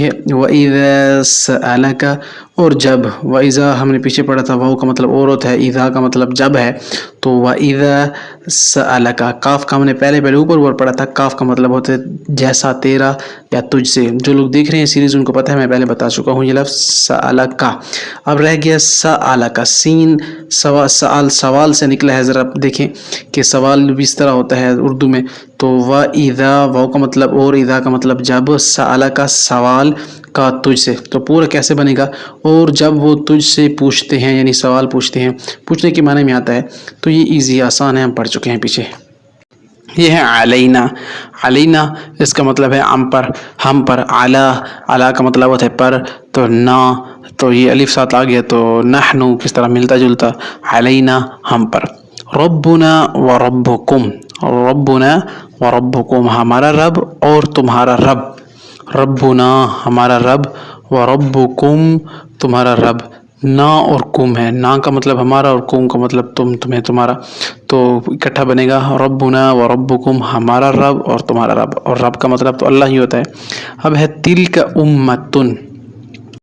ٹھیک ہے. وَإِذَا سَأَلَكَ اور جب. وَإِذَا ہم نے پیچھے پڑھا تھا واو کا مطلب اور ہوتا ہے, اِذَا کا مطلب جب ہے. تو وَإِذَا سَأَلَكَ کاف کا ہم نے پہلے اوپر پڑھا تھا. کاف کا مطلب ہوتا ہے جیسا تیرا یا تجھ سے. جو لوگ دیکھ رہے ہیں سیریز ان کو پتہ ہے, میں پہلے بتا چکا ہوں یہ لفظ سَأَلَكَ. اب رہ گیا سَأَلَكَ. سین سوال سے نکلا ہے. ذرا دیکھیں کہ سوال بھی اس طرح ہوتا ہے اردو میں. تو وَإِذَا واو کا مطلب اور, اِذَا کا مطلب جب, سَأَلَكَ سوال کا تجھ سے. تو پورا کیسے بنے گا؟ اور جب وہ تجھ سے پوچھتے ہیں, یعنی سوال پوچھتے ہیں, پوچھنے کے معنی میں آتا ہے. تو یہ ایزی آسان ہے, ہم پڑھ چکے ہیں پیچھے. یہ ہے علینا. علینا اس کا مطلب ہے ہم پر. علی کا مطلب ہوتا ہے پر, تو نا, تو یہ الف ساتھ آ گیا تو نحنو کس طرح ملتا جلتا. علینا ہم پر. ربنا و ربکم. ربنا و ربکم ہمارا رب اور تمہارا رب. ربنا ہمارا رب, و ربکم تمہارا رب. نا اور کم ہے. نا کا مطلب ہمارا اور کم کا مطلب تمہیں تمہارا. تو اکٹھا بنے گا ربنا و ربکم ہمارا رب اور تمہارا رب. اور رب کا مطلب تو اللہ ہی ہوتا ہے. اب ہے تلک امتن.